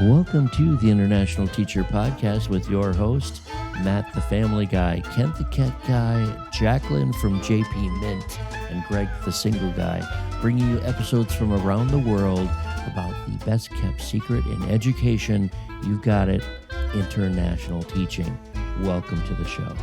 Welcome to the International Teacher Podcast with your host, Matt the Family Guy, Kent the Cat Guy, Jacqueline from JP Mint, and Greg the Single Guy, bringing you episodes from around the world about the best kept secret in education. You've got it, international teaching. Welcome to the show.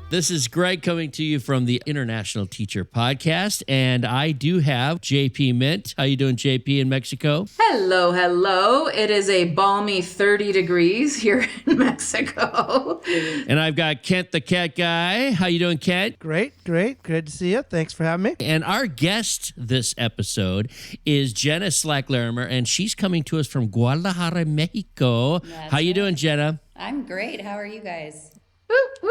This is Greg coming to you from the International Teacher Podcast, and I do have JP Mint. How you doing, JP, in Mexico? Hello, hello. It is a balmy 30 degrees here in Mexico. And I've got Kent the Cat Guy. How you doing, Kent? Great. Good to see you. Thanks for having me. And our guest this episode is Jenna Slack-Larimer, and she's coming to us from Guadalajara, Mexico. How you doing, Jenna? I'm great. How are you guys? Woo, woo.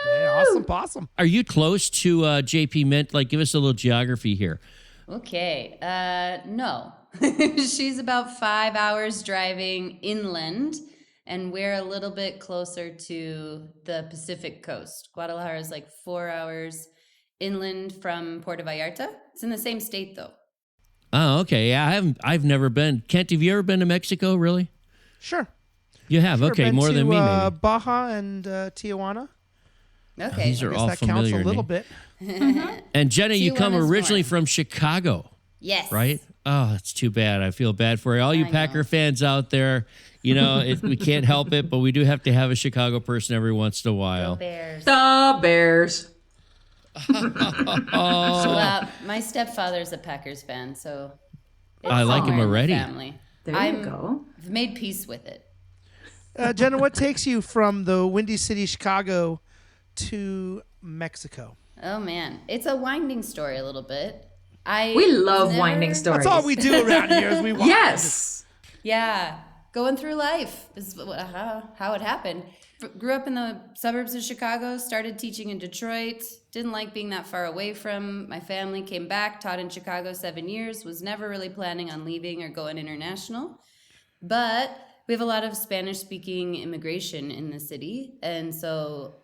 Hey, awesome possum. Are you close to JP Mint? Like, give us a little geography here. Okay. No. She's about 5 hours driving inland, and we're a little bit closer to the Pacific coast. Guadalajara is like 4 hours inland from Puerto Vallarta. It's in the same state, though. Oh, okay. Yeah, I've never been. Kent, have you ever been to Mexico, really? Sure. You have? Okay, been more to, than me, maybe. Baja and Tijuana. Okay. These are all That counts familiar a little names. bit. And Jenna, you come Tijuana's originally more. from Chicago, Yes. right? Oh, that's too bad. I feel bad for you. All you I Packer know. fans out there, you know, we can't help it, but we do have to have a Chicago person every once in a Go while. Bears. The Bears. Well, my stepfather's a Packers fan, so it's I like him somewhere in the already. Family. There you go. I've made peace with it. Jenna, what takes you from the Windy City, Chicago to Mexico? Oh man, it's a winding story a little bit. We love winding stories. That's all we do around here is we watch. Yes. Yeah, going through life is how it happened. Grew up in the suburbs of Chicago, started teaching in Detroit, didn't like being that far away from my family, came back, taught in Chicago 7 years, was never really planning on leaving or going international. But we have a lot of Spanish-speaking immigration in the city, and so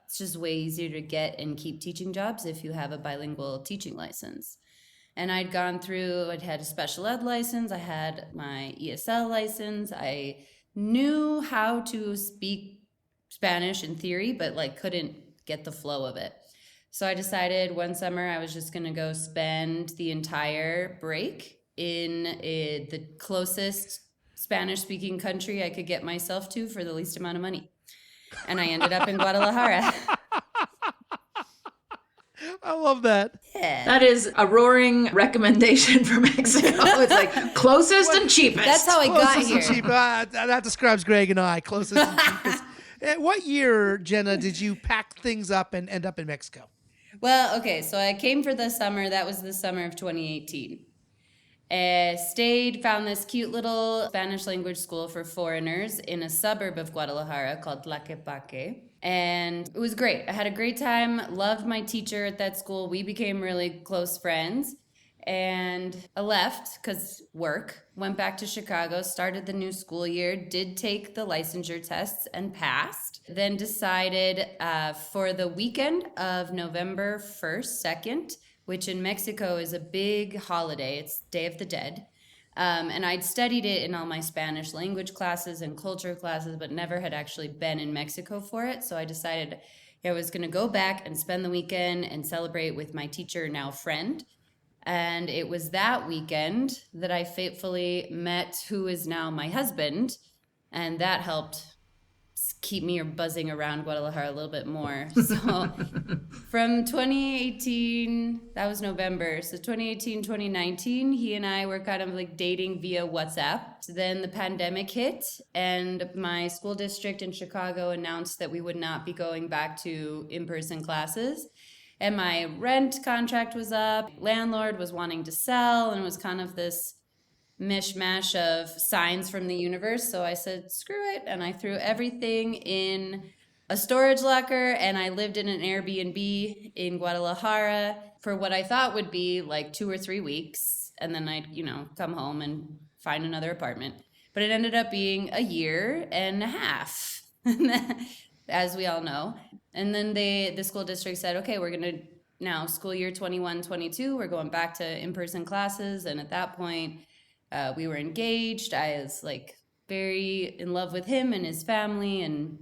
it's just way easier to get and keep teaching jobs if you have a bilingual teaching license. And I'd had a special ed license, I had my ESL license, I knew how to speak Spanish in theory, but couldn't get the flow of it. So I decided one summer I was just gonna go spend the entire break in the closest Spanish-speaking country I could get myself to for the least amount of money. And I ended up in Guadalajara. I love that. Yeah. That is a roaring recommendation for Mexico. It's like closest and cheapest. That's how I got Closest here. and cheap. That describes Greg and I. Closest and cheapest. What year, Jenna, did you pack things up and end up in Mexico? Well, okay, so I came for the summer. That was the summer of 2018. Found this cute little Spanish language school for foreigners in a suburb of Guadalajara called Tlaquepaque. And it was great. I had a great time, loved my teacher at that school. We became really close friends. And I left because work, went back to Chicago, started the new school year, did take the licensure tests and passed. Then decided for the weekend of November 1st, 2nd, which in Mexico is a big holiday. It's Day of the Dead. And I'd studied it in all my Spanish language classes and culture classes, but never had actually been in Mexico for it. So I decided I was going to go back and spend the weekend and celebrate with my teacher, now friend. And it was that weekend that I fatefully met who is now my husband. And that helped keep me buzzing around Guadalajara a little bit more. So from 2018, that was November. So 2018, 2019, he and I were kind of dating via WhatsApp. Then the pandemic hit and my school district in Chicago announced that we would not be going back to in-person classes. And my rent contract was up. Landlord was wanting to sell, and it was kind of this mishmash of signs from the universe. So I said, screw it. And I threw everything in a storage locker, and I lived in an Airbnb in Guadalajara for what I thought would be 2 or 3 weeks. And then I'd, come home and find another apartment. But it ended up being a year and a half, as we all know. And then the school district said, okay, we're going to now school year 21-22, we're going back to in-person classes. And at that point, We were engaged. I was like very in love with him and his family and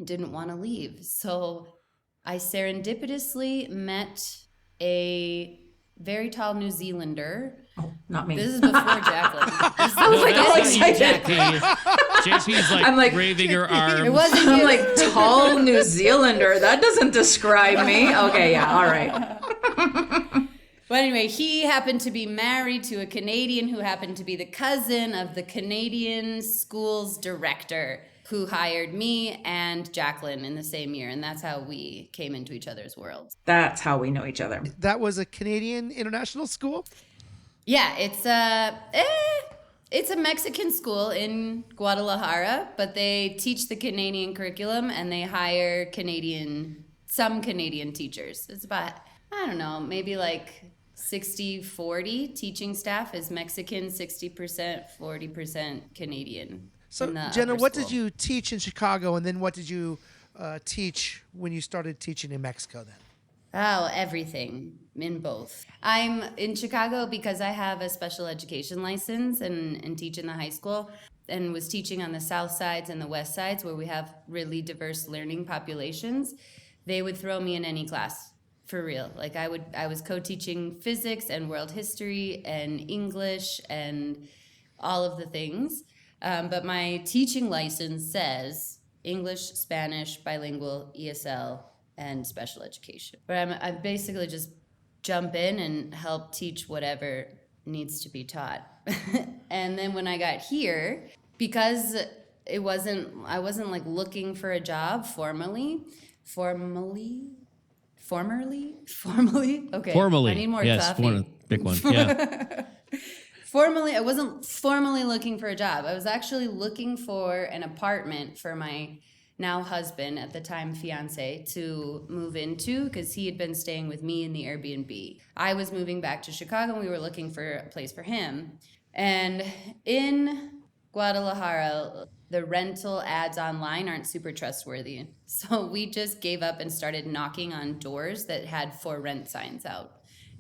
didn't want to leave. So I serendipitously met a very tall New Zealander. Oh, not me. This is before Jacqueline. I was like, all excited. JP's like, I'm like, waving her arms. It wasn't I'm you. like, tall New Zealander. That doesn't describe me. Okay, yeah, all right. But anyway, he happened to be married to a Canadian who happened to be the cousin of the Canadian school's director, who hired me and Jacqueline in the same year. And that's how we came into each other's worlds. That's how we know each other. That was a Canadian international school? Yeah, it's a Mexican school in Guadalajara, but they teach the Canadian curriculum and they hire some Canadian teachers. It's about, I don't know, maybe like 60-40 teaching staff is Mexican, 60%, 40% Canadian. So, in the Jenna, upper what school. did you teach in Chicago, and then what did you teach when you started teaching in Mexico then? Oh, everything in both. I'm in Chicago because I have a special education license and teach in the high school and was teaching on the south sides and the west sides where we have really diverse learning populations. They would throw me in any class. For real. Like I was co-teaching physics and world history and English and all of the things. But my teaching license says English, Spanish, bilingual, ESL, and special education. But I basically just jump in and help teach whatever needs to be taught. And then when I got here, because I wasn't like looking for a job formally. Okay. Formally. I need more yes, coffee. Big one. Yeah. I wasn't formally looking for a job. I was actually looking for an apartment for my now husband, at the time fiance, to move into because he had been staying with me in the Airbnb. I was moving back to Chicago and we were looking for a place for him. And in Guadalajara, the rental ads online aren't super trustworthy. So we just gave up and started knocking on doors that had for rent signs out.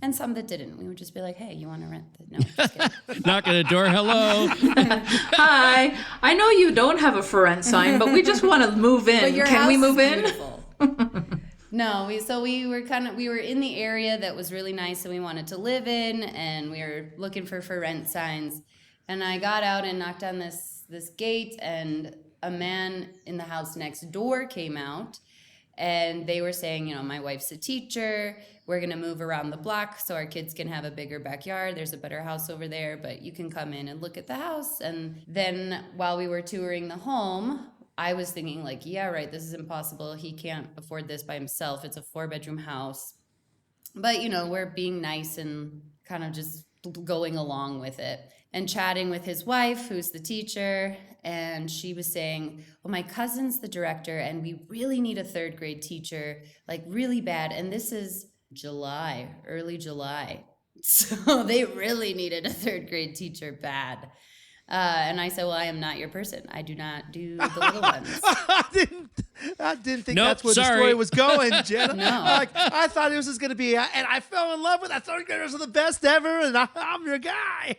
And some that didn't. We would just be like, hey, you want to rent? No, just kidding. Knock on the door. Hello. Hi. I know you don't have a for rent sign, but we just want to move in. But your Can we house move is in? beautiful. No, we were in the area that was really nice and we wanted to live in, and we were looking for rent signs. And I got out and knocked on this gate, and a man in the house next door came out, and they were saying, you know, my wife's a teacher. We're going to move around the block so our kids can have a bigger backyard. There's a better house over there, but you can come in and look at the house. And then while we were touring the home, I was thinking like, yeah, right, this is impossible. He can't afford this by himself. It's a 4-bedroom house. But, you know, we're being nice and kind of just going along with it and chatting with his wife, who's the teacher. And she was saying, well, my cousin's the director and we really need a 3rd grade teacher, like really bad. And this is early July. So they really needed a 3rd grade teacher bad. And I said, well, I am not your person. I do not do the little ones. I didn't think Nope, that's where the sorry. story was going, Jenna. No. I thought it was just going to be, and I fell in love with that 3rd graders are the best ever, and I'm your guy.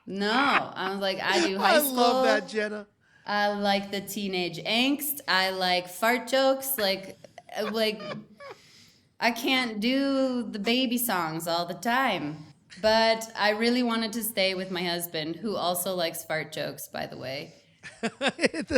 No, I was like, I do high I school. love that, Jenna. I like the teenage angst. I like fart jokes. Like I can't do the baby songs all the time. But I really wanted to stay with my husband, who also likes fart jokes, by the way.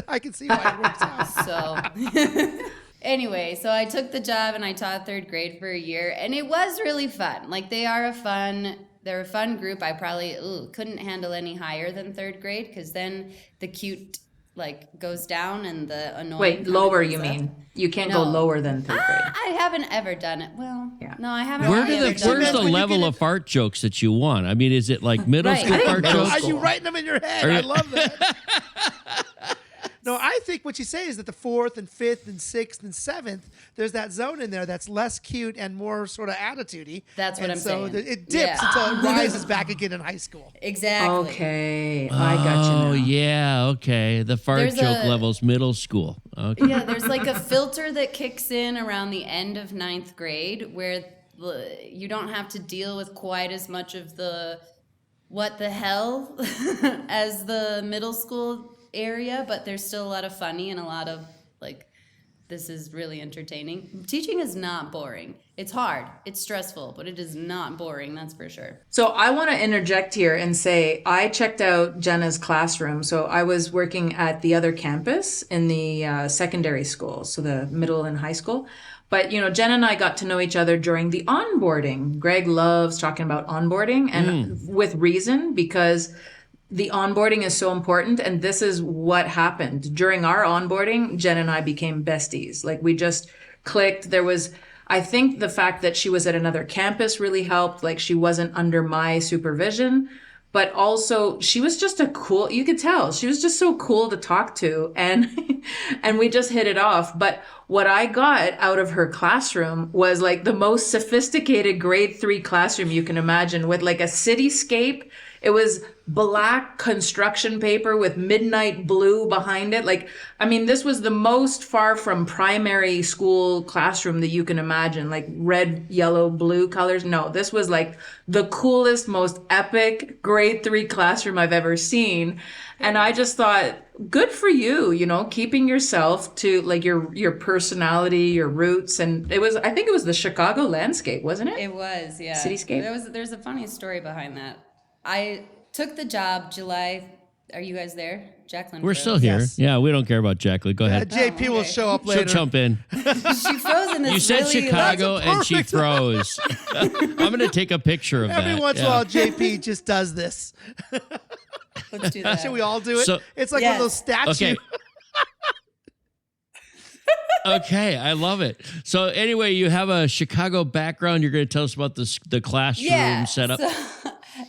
I can see why it works out. So anyway, so I took the job and I taught 3rd grade for a year, and it was really fun. Like they're a fun group. I probably couldn't handle any higher than 3rd grade because then the cute like goes down and the annoying. Wait, kinda lower goes you up. mean? You can't No. go lower than 3rd grade. I haven't ever done it. Well, Yeah. no, I haven't. Where really do ever done where's it. the when you level get of fart jokes that you want? I mean, is it like middle Right. school I think fart middle jokes? Are school. you writing them in your head? Are I you- love that. No, I think what you say is that the 4th and 5th and 6th and 7th, there's that zone in there that's less cute and more sort of attitude-y. That's what And I'm so saying. it dips Yeah. until it rises back again in high school. Exactly. Okay, I got you Oh, now. yeah, okay. The fart There's joke a- level's middle school. Okay. Yeah, there's like a filter that kicks in around the end of 9th grade where you don't have to deal with quite as much of the what the hell as the middle school area, but there's still a lot of funny and a lot of like, this is really entertaining. Teaching is not boring. It's hard, it's stressful, but it is not boring, that's for sure. So I want to interject here and say I checked out Jenna's classroom. So I was working at the other campus in the secondary school, so the middle and high school. But, you know, Jenna and I got to know each other during the onboarding. Greg loves talking about onboarding, and with reason, because the onboarding is so important. And this is what happened. During our onboarding, Jen and I became besties. Like, we just clicked. There was, I think the fact that she was at another campus really helped. Like, she wasn't under my supervision, but also she was just you could tell she was just so cool to talk to. And, and we just hit it off. But what I got out of her classroom was like the most sophisticated grade 3 classroom you can imagine, with like a cityscape. It was black construction paper with midnight blue behind it. Like, I mean, this was the most far from primary school classroom that you can imagine, like red, yellow, blue colors. No, this was like the coolest, most epic grade 3 classroom I've ever seen. And I just thought, good for you, you know, keeping yourself to like your personality, your roots. And it was, I think it was the Chicago landscape, wasn't it? It was, yeah. Cityscape. There's a funny story behind that. I took the job July. Are you guys there? Jacqueline We're froze. still here. Yes. Yeah, we don't care about Jacqueline. Go ahead. JP will okay. show up She'll later. jump in. She froze in this You said really, Chicago and she froze. I'm going to take a picture of that. Every once in a while, JP just does this. Let's do that. Should we all do it? So- It's like one Yes. of those statues. Okay. Okay, I love it. So anyway, you have a Chicago background. You're going to tell us about the classroom setup.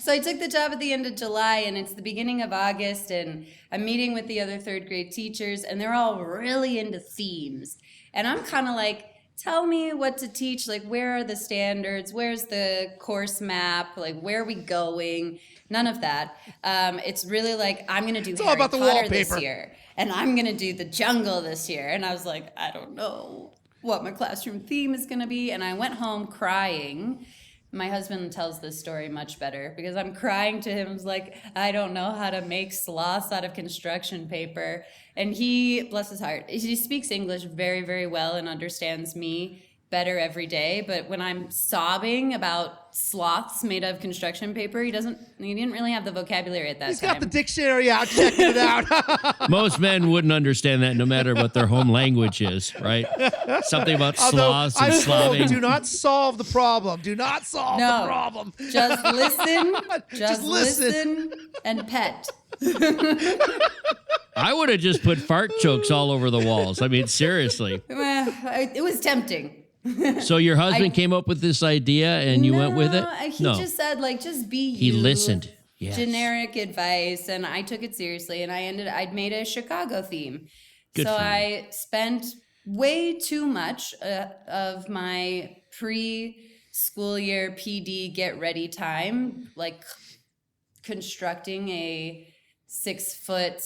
So I took the job at the end of July, and it's the beginning of August, and I'm meeting with the other third grade teachers, and they're all really into themes. And I'm kind of like, tell me what to teach. Like, where are the standards? Where's the course map? Like, where are we going? None of that. It's really like, I'm going to do all Harry about the Potter wallpaper. this year, and I'm going to do the jungle this year. And I was like, I don't know what my classroom theme is going to be. And I went home crying. My husband tells this story much better because I'm crying to him. I was like, I don't know how to make sloths out of construction paper. And he, bless his heart, he speaks English very, very well and understands me better every day. But when I'm sobbing about sloths made of construction paper, he didn't really have the vocabulary at that He's time. got the dictionary out, checking it out. Most men wouldn't understand that no matter what their home language is, right? Something about sloths and I'm told, slobbing. do not solve the problem. Do not solve the problem. Just listen. Just listen. And pet. I would have just put fart jokes all over the walls. I mean, seriously. It was tempting. So your husband came up with this idea and you went with it? He just said, like, just be you. He listened. Yes. Generic advice, and I took it seriously, and I'd made a Chicago theme. Good so for you. I spent way too much of my pre-school year PD get ready time, like constructing a 6-foot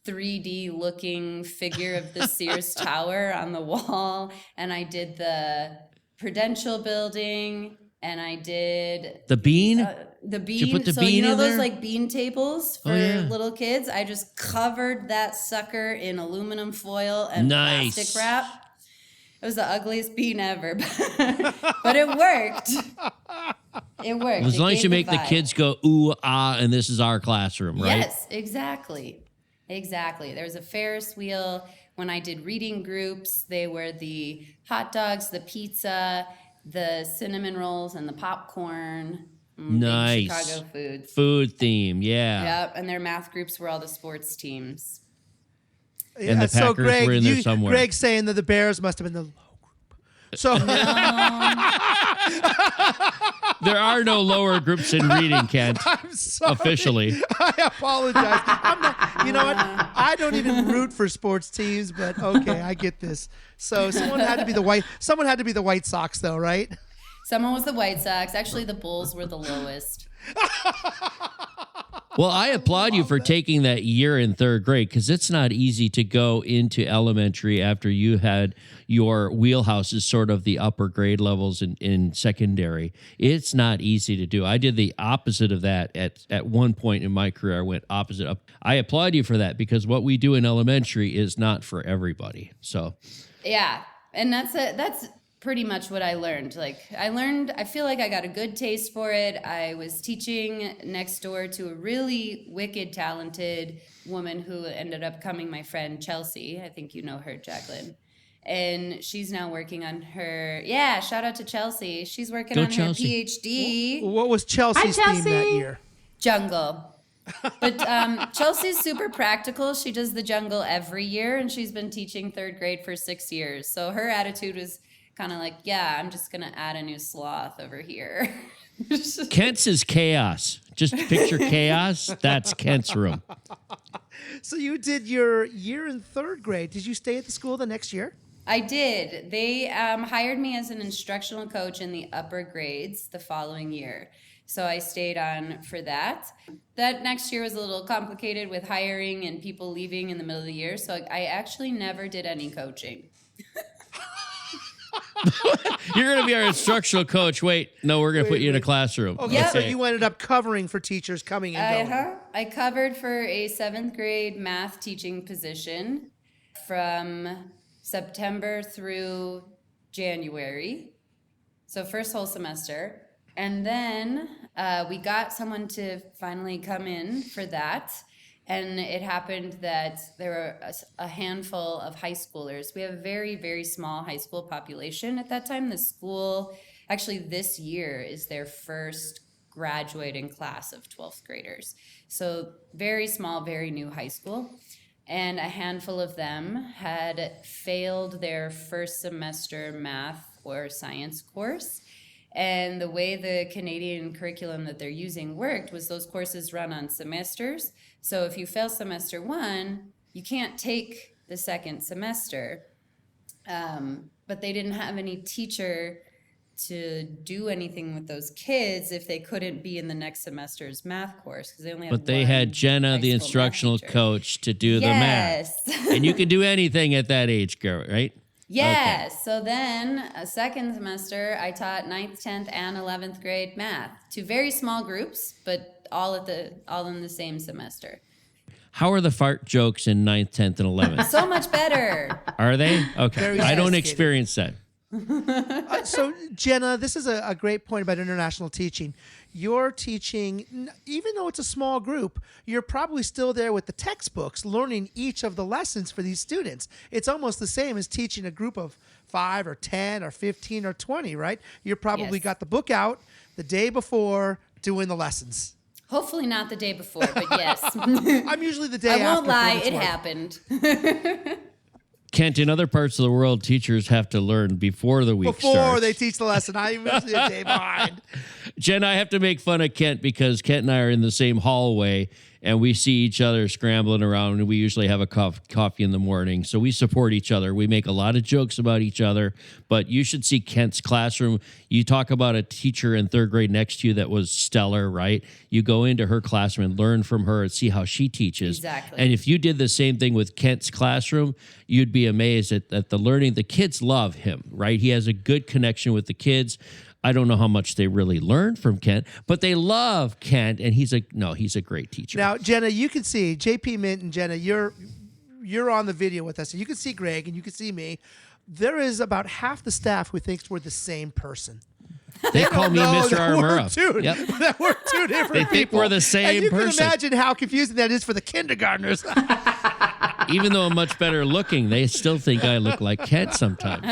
3D looking figure of the Sears Tower on the wall. And I did the Prudential building, and I did The bean? the bean. Did you put the so bean you know in those there? like bean tables for yeah. little kids? I just covered that sucker in aluminum foil and Nice. plastic wrap. It was the ugliest bean ever, but it worked. It worked. As It long as gave you the make the vibe. kids go, ooh, ah, and this is our classroom, right? Yes, exactly. Exactly. There was a Ferris wheel. When I did reading groups, they were the hot dogs, the pizza, the cinnamon rolls, and the popcorn. Big Nice. Chicago foods. Food theme, yeah. Yep. And their math groups were all the sports teams. And the so Packers Greg, were in there somewhere. Greg's saying that the Bears must have been the low group. So There are no lower groups in reading, Kent. I'm sorry. Officially. I apologize. I'm not, you know what? I don't even root for sports teams, but okay, I get this. So someone had to be the White Sox, though, right? Someone was the White Sox. Actually, the Bulls were the lowest. Well, I applaud you for taking that year in third grade because it's not easy to go into elementary after you had your wheelhouse is sort of the upper grade levels in secondary. It's not easy to do. I did the opposite of that at one point in my career. I went opposite up. I applaud you for that because what we do in elementary is not for everybody. So, yeah, and that's pretty much what I learned. I feel like I got a good taste for it. I was teaching next door to a really wicked talented woman who ended up becoming my friend, Chelsea. I think you know her, Jacqueline. And she's now working on her, shout out to Chelsea. She's working on her PhD. What was Chelsea's theme that year? Jungle. But Chelsea's super practical. She does the jungle every year, and she's been teaching third grade for 6 years. So her attitude was kind of like, I'm just going to add a new sloth over here. Kent's is chaos. Just picture chaos. That's Kent's room. So you did your year in third grade. Did you stay at the school the next year? I did. They hired me as an instructional coach in the upper grades the following year. So I stayed on for that. That next year was a little complicated with hiring and people leaving in the middle of the year. So I actually never did any coaching. You're going to be our instructional coach. Wait, no, we're going to put you in a classroom. Okay, Yep. so you ended up covering for teachers coming and going. I covered for a 7th grade math teaching position from September through January. So first whole semester. And then we got someone to finally come in for that. And it happened that there were a handful of high schoolers. We have a very, very small high school population at that time. The school, actually this year, is their first graduating class of 12th graders. So very small, very new high school. And a handful of them had failed their first semester math or science course. And the way the Canadian curriculum that they're using worked was those courses run on semesters. So if you fail semester 1, you can't take the second semester. But they didn't have any teacher to do anything with those kids if they couldn't be in the next semester's math course because they only had But they one had Jenna, high the school instructional math teacher. coach, to do the math. Yes. And you can do anything at that age, girl, right? Yes. Okay. So then a second semester, I taught 9th, 10th, and 11th grade math to very small groups, but all in the same semester. How are the fart jokes in 9th, 10th, and 11th? So much better. Are they? Okay. Very I don't sophisticated. experience that. So, Jenna, this is a great point about international teaching. You're teaching, even though it's a small group, you're probably still there with the textbooks, learning each of the lessons for these students. It's almost the same as teaching a group of 5 or 10 or 15 or 20, right? You're probably Yes. got the book out the day before doing the lessons. Hopefully not the day before, but yes. I'm usually the day after. I won't lie, for it what it's worth. happened. Kent, in other parts of the world, teachers have to learn before the week Before starts. they teach the lesson. I'm usually a day behind. Jen, I have to make fun of Kent because Kent and I are in the same hallway and we see each other scrambling around and we usually have a coffee in the morning. So we support each other. We make a lot of jokes about each other, but you should see Kent's classroom. You talk about a teacher in third grade next to you that was stellar, right? You go into her classroom and learn from her and see how she teaches. Exactly. And if you did the same thing with Kent's classroom, you'd be amazed at the learning. The kids love him, right? He has a good connection with the kids. I don't know how much they really learned from Kent, but they love Kent, and he's a great teacher. Now, Jenna, you can see JP Mint and Jenna. You're on the video with us, and you can see Greg and you can see me. There is about half the staff who thinks we're the same person. they call me Mr. Armura. Yep. That we're two different They think people. we're the same and you person. can imagine how confusing that is for the kindergartners. Even though I'm much better looking, they still think I look like Kent sometimes.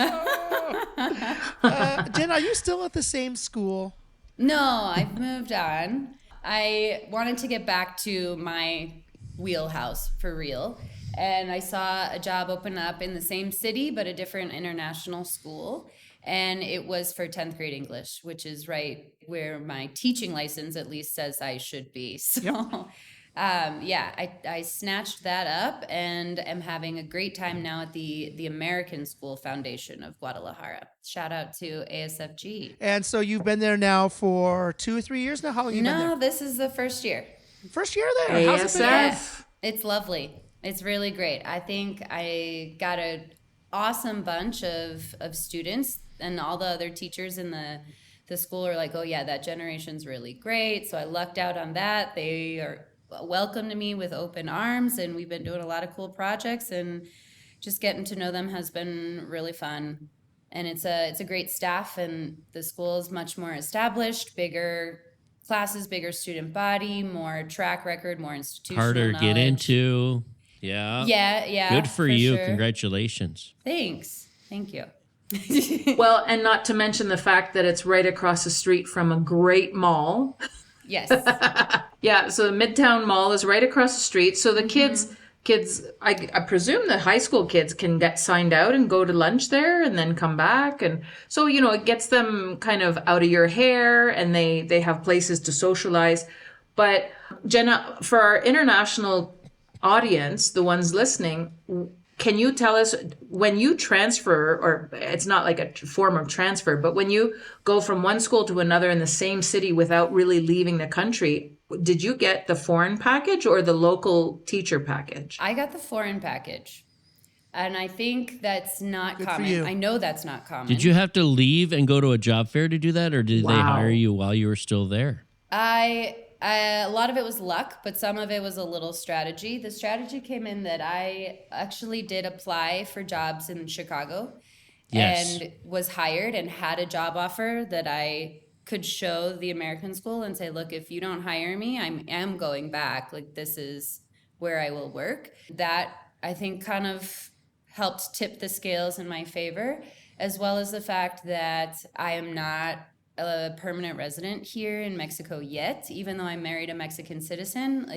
Jen, are you still at the same school? No, I've moved on. I wanted to get back to my wheelhouse for real. And I saw a job open up in the same city, but a different international school. And it was for 10th grade English, which is right where my teaching license at least says I should be. So, I snatched that up and am having a great time now at the American School Foundation of Guadalajara. Shout out to ASFG. And so you've been there now for 2 or 3 years now? How long have you been there? No, this is the first year. First year there. How's it been? ASF. It's lovely. It's really great. I think I got an awesome bunch of students, and all the other teachers in the school are like, oh yeah, that generation's really great. So I lucked out on that. They are welcomed me with open arms, and we've been doing a lot of cool projects, and just getting to know them has been really fun. And it's a great staff, and the school is much more established, bigger classes, bigger student body, more track record, more institutional Harder to knowledge. get into. Yeah. Yeah. Good for you. Sure. Congratulations. Thanks. Thank you. Well, and not to mention the fact that it's right across the street from a great mall. Yes. Yeah, so the Midtown Mall is right across the street. So the kids, I presume the high school kids can get signed out and go to lunch there and then come back. And so, it gets them kind of out of your hair, and they have places to socialize. But Jenna, for our international audience, the ones listening, can you tell us, when you transfer, or it's not like a form of transfer, but when you go from one school to another in the same city without really leaving the country, did you get the foreign package or the local teacher package? I got the foreign package. And I think that's not Good for common. you. I know that's not common. Did you have to leave and go to a job fair to do that, or did they Wow. hire you while you were still there? A lot of it was luck, but some of it was a little strategy. The strategy came in that I actually did apply for jobs in Chicago. Yes. And was hired and had a job offer that I could show the American school and say, look, if you don't hire me, I am going back. Like, this is where I will work. That, I think, kind of helped tip the scales in my favor, as well as the fact that I am not a permanent resident here in Mexico yet, even though I'm married a Mexican citizen.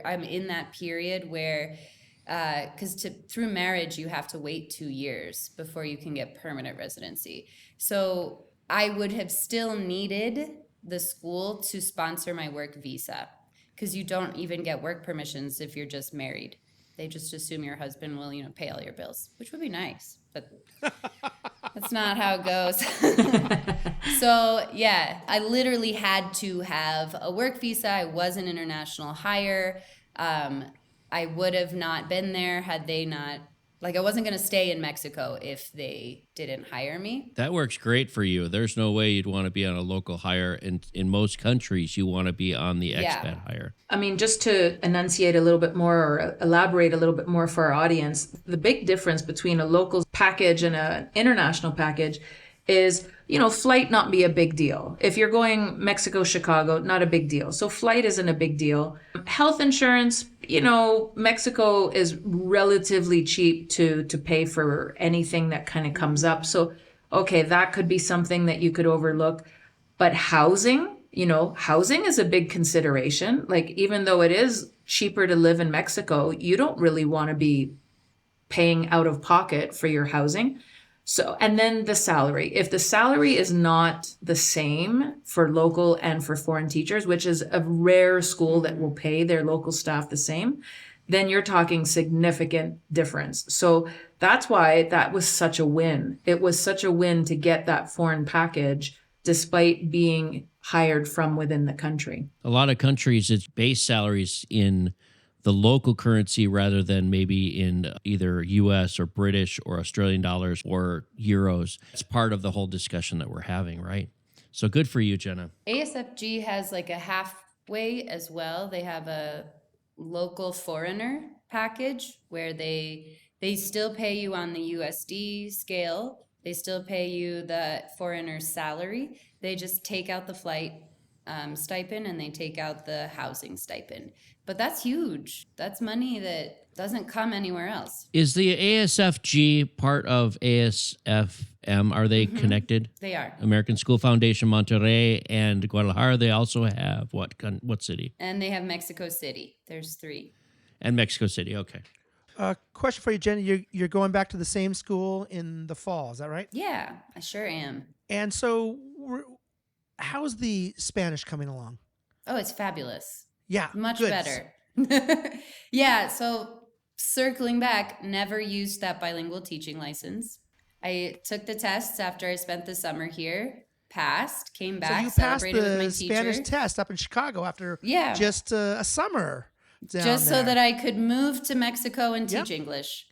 I'm in that period where, because through marriage, you have to wait 2 years before you can get permanent residency. So I would have still needed the school to sponsor my work visa, because you don't even get work permissions if you're just married. They just assume your husband will, pay all your bills, which would be nice, but that's not how it goes. So yeah, I literally had to have a work visa. I was an international hire. I would have not been there had they not, I wasn't going to stay in Mexico if they didn't hire me. That works great for you. There's no way you'd want to be on a local hire. In most countries, you want to be on the expat hire. I mean, just to enunciate a little bit more or elaborate a little bit more for our audience, the big difference between a local package and an international package is, flight not be a big deal. If you're going Mexico, Chicago, not a big deal. So flight isn't a big deal. Health insurance, Mexico is relatively cheap to pay for anything that kind of comes up. So, okay, that could be something that you could overlook. But housing, housing is a big consideration. Like, even though it is cheaper to live in Mexico, you don't really want to be paying out of pocket for your housing. So, and then the salary. If the salary is not the same for local and for foreign teachers, which is a rare school that will pay their local staff the same, then you're talking significant difference. So that's why that was such a win. It was such a win to get that foreign package despite being hired from within the country. A lot of countries, it's base salaries in the local currency rather than maybe in either US or British or Australian dollars or euros. It's part of the whole discussion that we're having, right? So good for you, Jenna. ASFG has a halfway as well. They have a local foreigner package where they still pay you on the USD scale. They still pay you the foreigner salary. They just take out the flight stipend and they take out the housing stipend. But that's huge. That's money that doesn't come anywhere else. Is the ASFG part of ASFM? Are they connected? They are. American School Foundation, Monterrey, and Guadalajara. They also have what city? And they have Mexico City. There's 3. And Mexico City. Okay. Question for you, Jenny. You're going back to the same school in the fall. Is that right? Yeah, I sure am. And so, how's the Spanish coming along? Oh, it's fabulous. Yeah, Much good. better. Yeah, so circling back, never used that bilingual teaching license. I took the tests after I spent the summer here, passed, came back, So you passed celebrated with my the teacher. Spanish test up in Chicago after just a summer down just there. so that I could move to Mexico and teach English.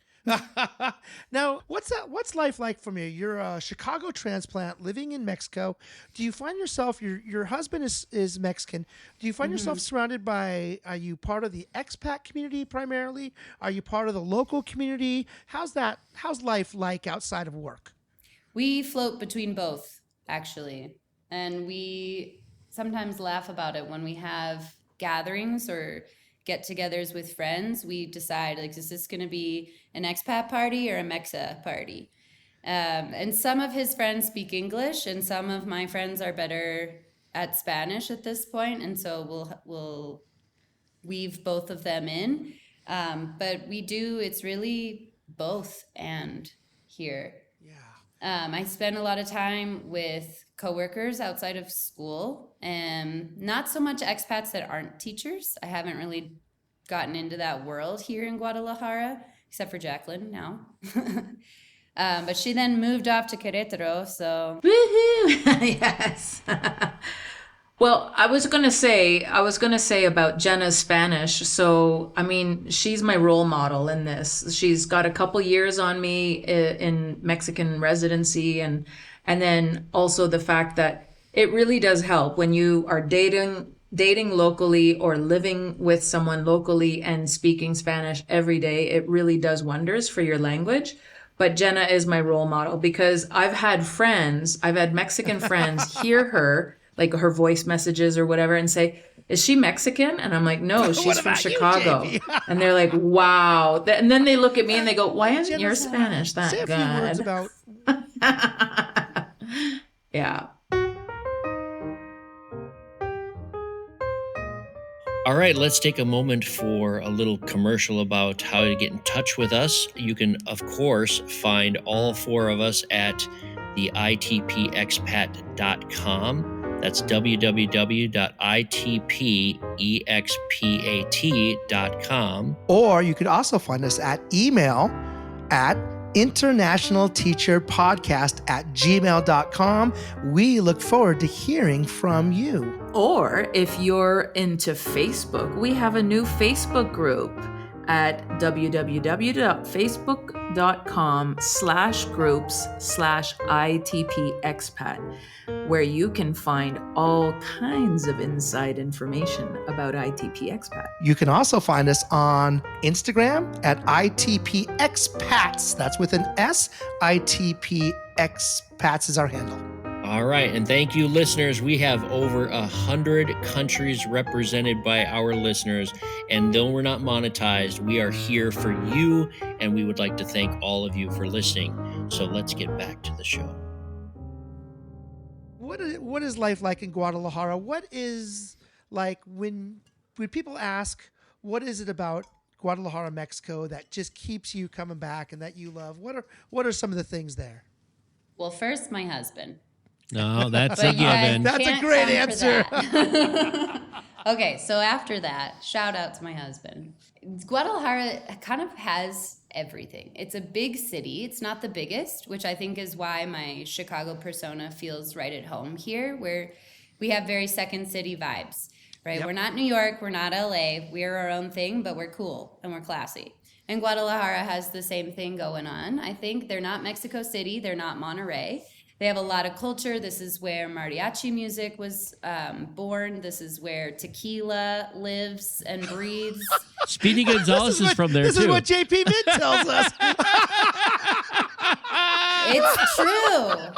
Now, what's life like for you? You're a Chicago transplant living in Mexico. Do you find yourself, your husband is Mexican. Do you find yourself surrounded by, are you part of the expat community primarily? Are you part of the local community? How's life like outside of work? We float between both, actually. And we sometimes laugh about it when we have gatherings or get-togethers with friends. We decide, like, is this going to be an expat party or a Mexa party? And some of his friends speak English, and some of my friends are better at Spanish at this point, and so we'll weave both of them in. But it's really both and here. I spend a lot of time with coworkers outside of school, and not so much expats that aren't teachers. I haven't really gotten into that world here in Guadalajara, except for Jacqueline now. But she then moved off to Querétaro, so... Woohoo! Yes. Well, I was gonna say about Jenna's Spanish. So, I mean, she's my role model in this. She's got a couple years on me in Mexican residency, and then also the fact that it really does help when you are dating locally or living with someone locally and speaking Spanish every day. It really does wonders for your language. But Jenna is my role model because I've had Mexican friends hear her, like her voice messages or whatever, and say, is she Mexican? And I'm like, no, she's from Chicago. And they're like, wow. And then they look at me and they go, why isn't your Spanish that good? Say a few words about... Yeah. All right, let's take a moment for a little commercial about how to get in touch with us. You can, of course, find all four of us at the itpexpat.com. That's www.itpexpat.com. Or you could also find us at email at internationalteacherpodcast@gmail.com. We look forward to hearing from you. Or if you're into Facebook, we have a new Facebook group at www.facebook.com/groups/ITPexpat, where you can find all kinds of inside information about ITP Expat. You can also find us on Instagram at ITPexpats. That's with an S. ITPexpats is our handle. All right, and thank you, listeners. We have over 100 countries represented by our listeners, and though we're not monetized, we are here for you, and we would like to thank all of you for listening. So let's get back to the show. What is life like in Guadalajara? What is like when people ask, what is it about Guadalajara, Mexico that just keeps you coming back and that you love? What are some of the things there? Well, first, my husband. No, that's a given. That's a great answer. Okay, so after that, shout out to my husband. Guadalajara kind of has everything. It's a big city. It's not the biggest, which I think is why my Chicago persona feels right at home here, where we have very second city vibes, right? Yep. We're not New York. We're not LA. We're our own thing, but we're cool and we're classy. And Guadalajara has the same thing going on. I think they're not Mexico City. They're not Monterrey. They have a lot of culture. This is where mariachi music was born. This is where tequila lives and breathes. Speedy Gonzalez is from there, too. This is what JP Mint tells us. It's true.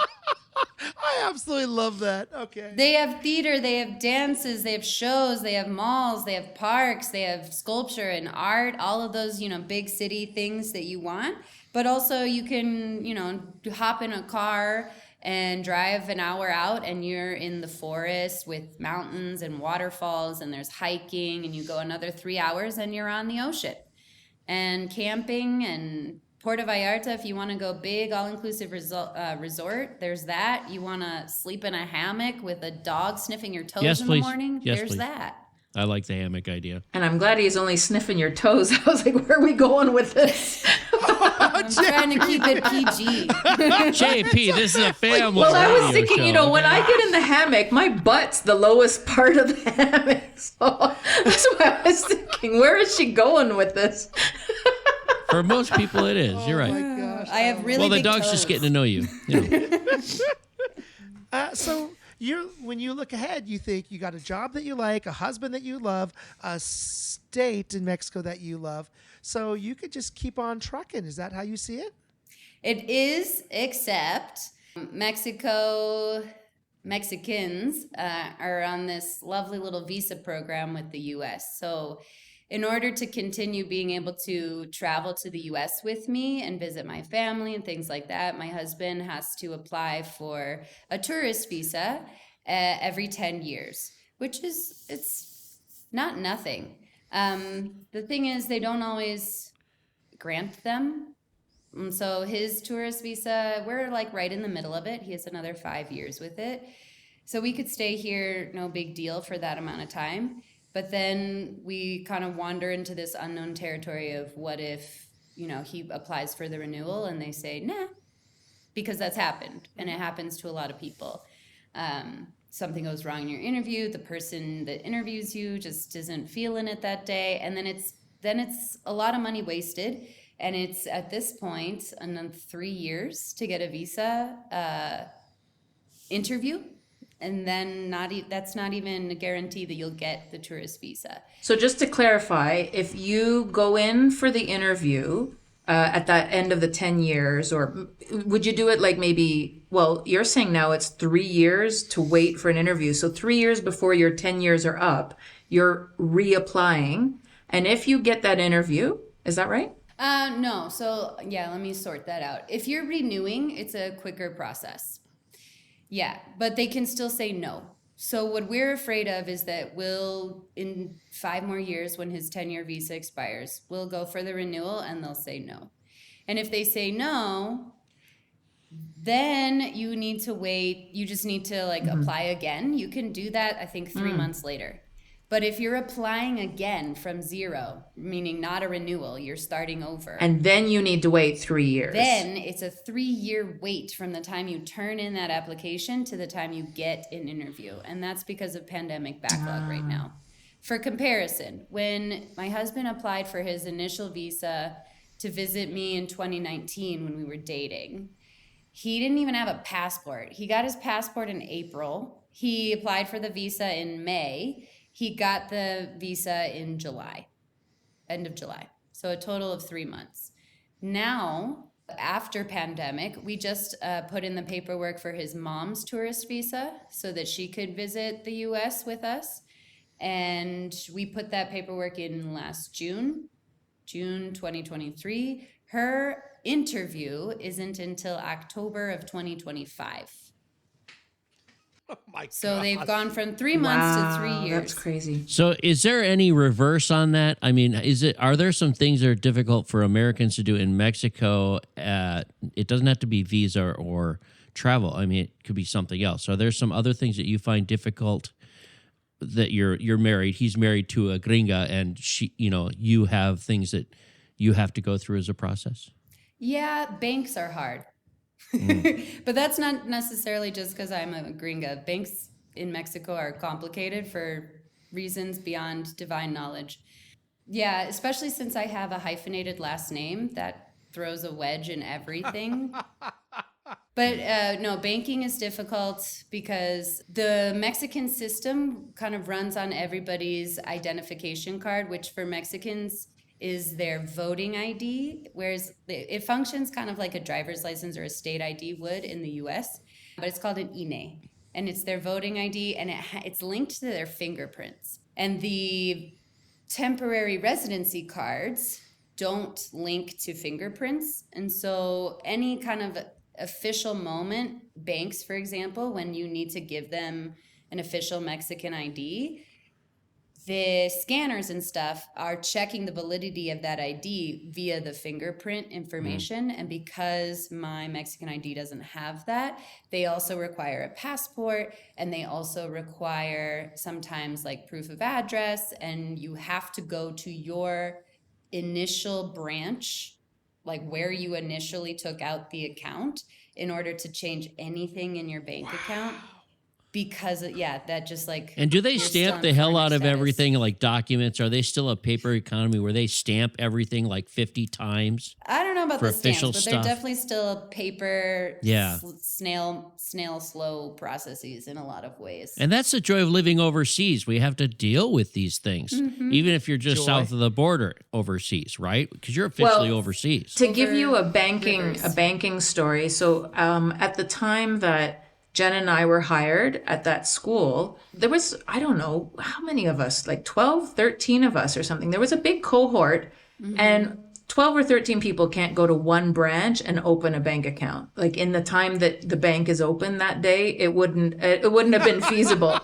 I absolutely love that. Okay. They have theater, they have dances, they have shows, they have malls, they have parks, they have sculpture and art, all of those, big city things that you want. But also you can, hop in a car and drive an hour out and you're in the forest with mountains and waterfalls and there's hiking, and you go another 3 hours and you're on the ocean. And camping and Puerto Vallarta, if you want to go big, all-inclusive resort, there's that. You want to sleep in a hammock with a dog sniffing your toes in the morning? Yes, there's please. that. I like the hammock idea. And I'm glad he's only sniffing your toes. I was like, where are we going with this? I'm trying to keep it PG. JP, this is a family. Well, I was radio thinking, show. when I get in the hammock, my butt's the lowest part of the hammock. So that's what I was thinking. Where is she going with this? For most people, it is. You're Oh my right. gosh. I have really Well, the big dog's toes. just getting to know you. So when you look ahead, you think you got a job that you like, a husband that you love, a state in Mexico that you love. So you could just keep on trucking. Is that how you see it? It is, except Mexicans are on this lovely little visa program with the U.S. So in order to continue being able to travel to the U.S. with me and visit my family and things like that, my husband has to apply for a tourist visa every 10 years, which is, it's not nothing. The thing is, they don't always grant them. So his tourist visa, we're like right in the middle of it. He has another 5 years with it. So we could stay here, no big deal for that amount of time. But then we kind of wander into this unknown territory of what if, he applies for the renewal and they say, nah, because that's happened. And it happens to a lot of people. Something goes wrong in your interview. The person that interviews you just isn't feeling it that day. And then it's a lot of money wasted. And it's at this point, another 3 years to get a visa interview. And then that's not even a guarantee that you'll get the tourist visa. So just to clarify, if you go in for the interview at that end of the 10 years, or would you do it like maybe, well, you're saying now it's 3 years to wait for an interview. So 3 years before your 10 years are up, you're reapplying. And if you get that interview, is that right? No. So yeah, let me sort that out. If you're renewing, it's a quicker process. Yeah, but they can still say no. So what we're afraid of is that in 5 more years, when his 10-year visa expires, we'll go for the renewal and they'll say no. And if they say no, then you need to wait. You just need to apply again. You can do that, I think, 3 months later. But if you're applying again from zero, meaning not a renewal, you're starting over. And then you need to wait 3 years. Then it's a 3-year wait from the time you turn in that application to the time you get an interview. And that's because of pandemic backlog right now. For comparison, when my husband applied for his initial visa to visit me in 2019 when we were dating, he didn't even have a passport. He got his passport in April. He applied for the visa in May. He got the visa in July, end of July. So a total of 3 months. Now, after pandemic, we just put in the paperwork for his mom's tourist visa so that she could visit the US with us. And we put that paperwork in last June 2023. Her interview isn't until October of 2025 Oh my So gosh. they've gone from 3 months to 3 years. That's crazy. So is there any reverse on that? I mean, are there some things that are difficult for Americans to do in Mexico? It doesn't have to be visa or travel. I mean, it could be something else. Are there some other things that you find difficult that you're married, he's married to a gringa, and you have things that you have to go through as a process? Yeah, banks are hard. But that's not necessarily just because I'm a gringa. Banks in Mexico are complicated for reasons beyond divine knowledge. Yeah, especially since I have a hyphenated last name that throws a wedge in everything. But no, banking is difficult because the Mexican system kind of runs on everybody's identification card, which for Mexicans is their voting ID, whereas it functions kind of like a driver's license or a state ID would in the US, but it's called an INE, and it's their voting ID, and it's linked to their fingerprints. And the temporary residency cards don't link to fingerprints, and so any kind of official moment, banks, for example, when you need to give them an official Mexican ID, the scanners and stuff are checking the validity of that ID via the fingerprint information. And because my Mexican ID doesn't have that, they also require a passport, and they also require sometimes like proof of address, and you have to go to your initial branch like where you initially took out the account in order to change anything in your bank account. Because that just like. And do they you're still stamp on the hell foreigner out of status. everything like documents? Are they still a paper economy where they stamp everything like 50 times? I don't know about for the stamps, official but stuff? they're definitely still paper, Yeah. snail slow processes in a lot of ways. And that's the joy of living overseas. We have to deal with these things, even if you're just Joy. south of the border overseas, right? Because you're officially overseas. To give you a Over banking story, so at the time that Jen and I were hired at that school, there was, I don't know how many of us, like 12, 13 of us or something. There was a big cohort, and 12 or 13 people can't go to one branch and open a bank account. Like in the time that the bank is open that day, it wouldn't have been feasible.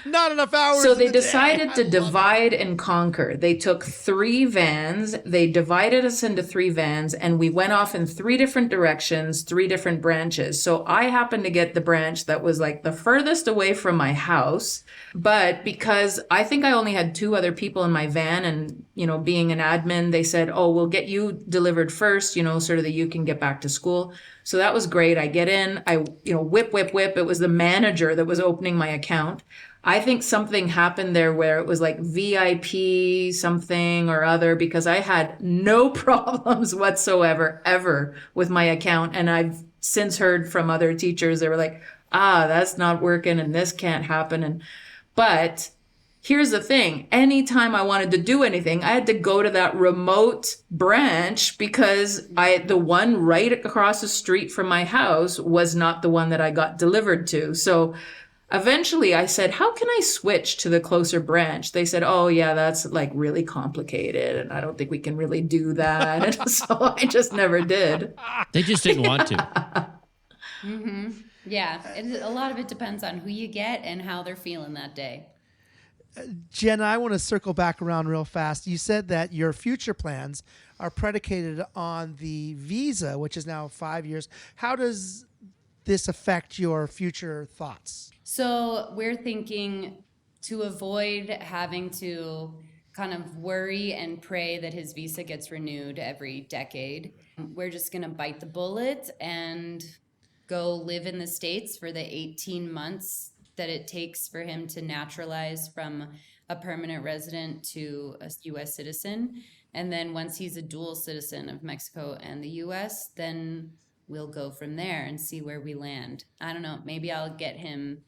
Not enough hours. So in they the day. decided to divide and conquer. They took 3 vans, they divided us into 3 vans, and we went off in 3 different directions, 3 different branches. So I happened to get the branch that was like the furthest away from my house. But because I think I only had 2 other people in my van, and, being an admin, they said, oh, we'll get you delivered first, so that you can get back to school. So that was great. I get in, I, whip. It was the manager that was opening my account. I think something happened there where it was like VIP something or other, because I had no problems whatsoever, ever with my account. And I've since heard from other teachers, they were like, that's not working and this can't happen. But here's the thing. Anytime I wanted to do anything, I had to go to that remote branch, because the one right across the street from my house was not the one that I got delivered to. So eventually I said, how can I switch to the closer branch? They said, oh yeah, that's like really complicated, and I don't think we can really do that. And so I just never did. They just didn't want to. Yeah, a lot of it depends on who you get and how they're feeling that day. Jenna, I want to circle back around real fast. You said that your future plans are predicated on the visa, which is now 5 years. How does this affect your future thoughts? So we're thinking to avoid having to kind of worry and pray that his visa gets renewed every decade. We're just going to bite the bullet and go live in the States for the 18 months that it takes for him to naturalize from a permanent resident to a U.S. citizen. And then once he's a dual citizen of Mexico and the U.S., then we'll go from there and see where we land. I don't know, maybe I'll get him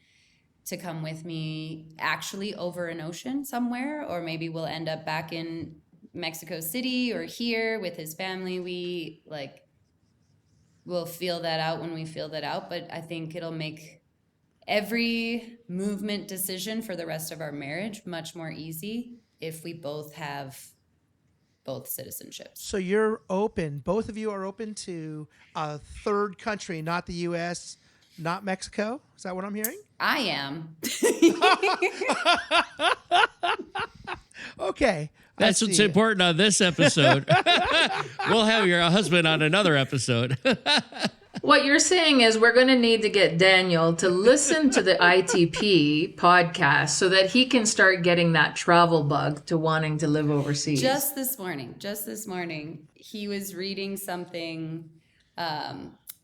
to come with me actually over an ocean somewhere, or maybe we'll end up back in Mexico City or here with his family. We'll feel that out when we feel that out, but I think it'll make every movement decision for the rest of our marriage much more easy if we both have both citizenships. So you're open, both of you are open to a third country, not the U.S., not Mexico? Is that what I'm hearing? I am. Okay. That's what's important on this episode. We'll have your husband on another episode. What you're saying is we're going to need to get Daniel to listen to the ITP podcast so that he can start getting that travel bug to wanting to live overseas. Just this morning, he was reading something.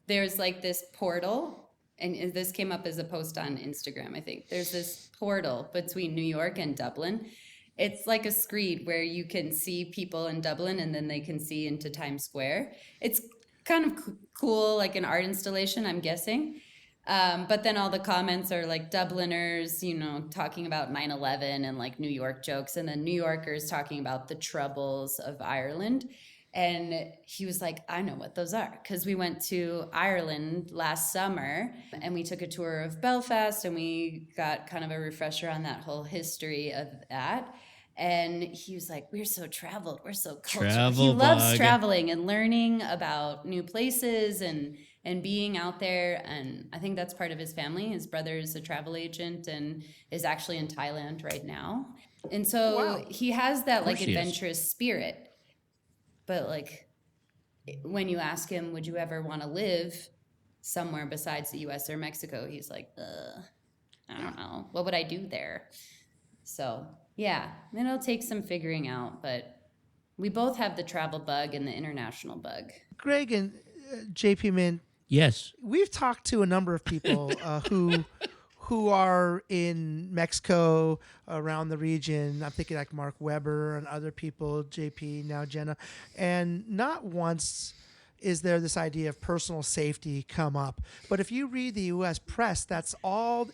There's like this portal, and this came up as a post on Instagram, I think. There's this portal between New York and Dublin. It's like a screen where you can see people in Dublin and then they can see into Times Square. It's kind of cool, like an art installation, I'm guessing. But then all the comments are like Dubliners, talking about 9/11 and like New York jokes, and then New Yorkers talking about the troubles of Ireland. And he was like, I know what those are, because we went to Ireland last summer and we took a tour of Belfast and we got kind of a refresher on that whole history of that. And he was like, we're so traveled, we're so cultured. He loves traveling and learning about new places and being out there. And I think that's part of his family. His brother is a travel agent and is actually in Thailand right now. And so he has that like adventurous spirit. But like when you ask him, would you ever want to live somewhere besides the US or Mexico? He's like, I don't know. What would I do there? So yeah, it'll take some figuring out, but We both have the travel bug and the international bug. Greg and JP Mint, Yes. we've talked to a number of people who are in Mexico, around the region. I'm thinking like Mark Weber and other people, JP, now Jenna. And not once is there this idea of personal safety come up. But if you read the U.S. press, that's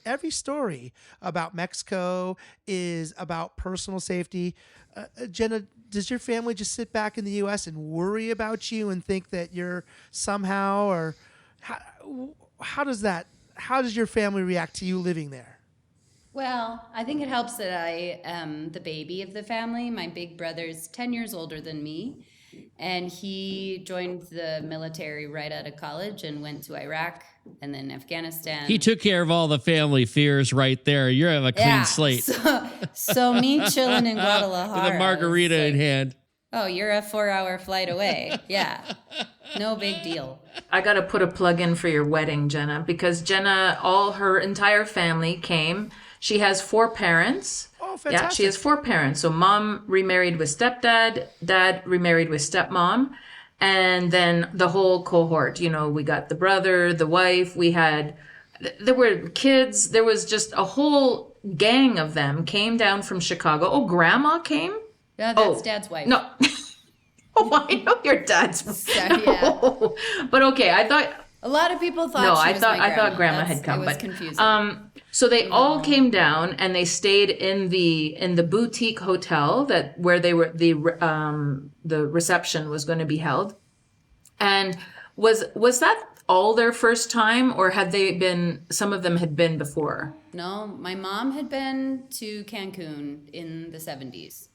every story about Mexico is about personal safety. Jenna, does your family just sit back in the U.S. and worry about you and think that you're somehow, or how does your family react to you living there? Well, I think it helps that I am the baby of the family. My big brother's 10 years older than me, and he joined the military right out of college and went to Iraq and then Afghanistan. He took care of all the family fears right there. You have a clean slate. So me chilling in Guadalajara. With a margarita in hand. Oh, you're a 4-hour flight away. Yeah. No big deal. I got to put a plug in for your wedding, Jenna, because Jenna, her entire family came. She has 4 parents. Oh, fantastic. Yeah, she has 4 parents. So mom remarried with stepdad, dad remarried with stepmom, and then the whole cohort. We got the brother, the wife, there were kids. There was just a whole gang of them came down from Chicago. Oh, grandma came? Yeah, that's Dad's wife. No. Oh, I know your dad's wife. Yeah. But okay, I thought... A lot of people thought I thought grandma had come. It was but confusing. So they all came down and they stayed in the boutique hotel where they were the reception was going to be held. And was that all their first time, or had they been? Some of them had been before. No, my mom had been to Cancun in the 70s.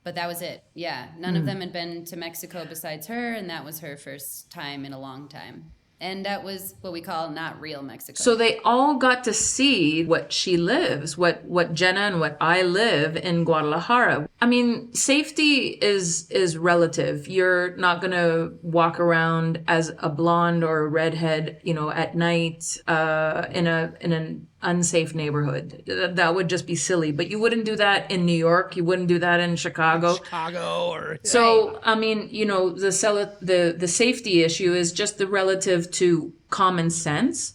But that was it. Yeah. None of them had been to Mexico besides her, and that was her first time in a long time. And that was what we call not real Mexico. So they all got to see what she lives, what Jenna and what I live in Guadalajara. I mean, safety is relative. You're not going to walk around as a blonde or a redhead, at night in an unsafe neighborhood. That would just be silly. But you wouldn't do that in New York. You wouldn't do that in Chicago. So, I mean, the safety issue is just the relative to common sense.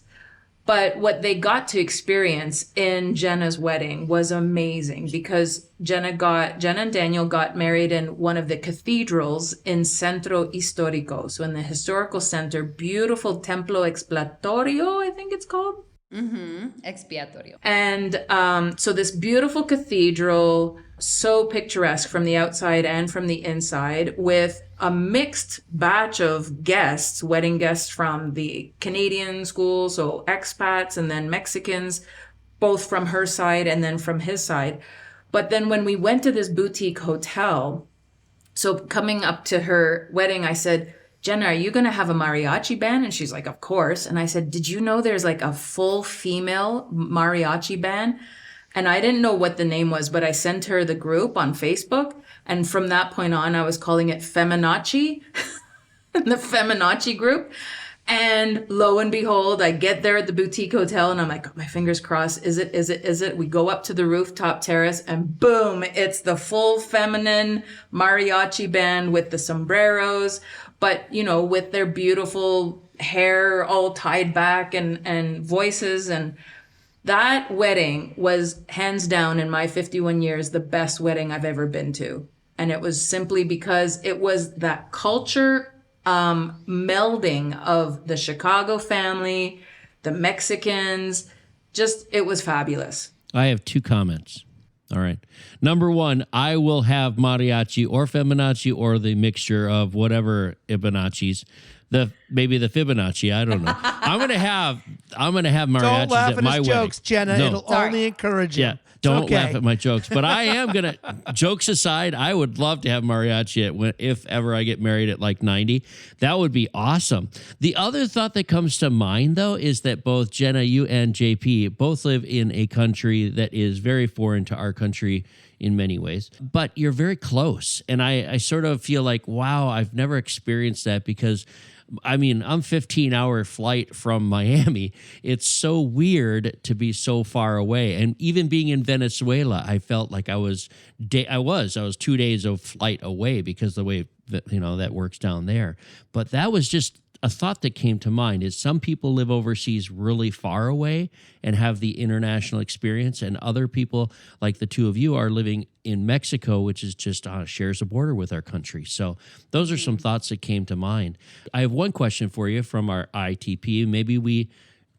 But what they got to experience in Jenna's wedding was amazing, because Jenna and Daniel got married in one of the cathedrals in Centro Histórico. So in the historical center, beautiful Templo Expiatorio, I think it's called. Mm-hmm. Expiatorio. And so this beautiful cathedral, so picturesque from the outside and from the inside, with a mixed batch of guests, wedding guests from the Canadian school, so expats, and then Mexicans, both from her side and then from his side. But then when we went to this boutique hotel, so coming up to her wedding, I said, Jenna, are you going to have a mariachi band? And she's like, of course. And I said, did you know there's like a full female mariachi band? And I didn't know what the name was, but I sent her the group on Facebook. And from that point on, I was calling it Feminachi, the Feminachi group. And lo and behold, I get there at the boutique hotel and I'm like, oh, my fingers crossed. Is it? We go up to the rooftop terrace and boom, it's the full feminine mariachi band with the sombreros, but with their beautiful hair all tied back and voices. And that wedding was hands down in my 51 years, the best wedding I've ever been to. And it was simply because it was that culture melding of the Chicago family, the Mexicans, it was fabulous. I have 2 comments. All right. Number 1, I will have mariachi or feminachi or the mixture of whatever Ibonachis. Maybe the Fibonacci, I don't know. I'm gonna have mariachis Don't laugh at at my his wedding. jokes, Jenna. No. It'll only encourage you. Yeah, don't laugh at my jokes. But I am gonna. Jokes aside, I would love to have mariachi if ever I get married at like 90. That would be awesome. The other thought that comes to mind, though, is that both Jenna, you and JP both live in a country that is very foreign to our country in many ways, but you're very close. And I sort of feel like, wow, I've never experienced that, because I mean, I'm 15-hour flight from Miami. It's so weird to be so far away. And even being in Venezuela, I felt like I was 2 days of flight away because the way that, that works down there. But that was just a thought that came to mind is some people live overseas really far away and have the international experience, and other people like the two of you are living in Mexico, which is just shares a border with our country. So those are some thoughts that came to mind. I have one question for you from our ITP. Maybe we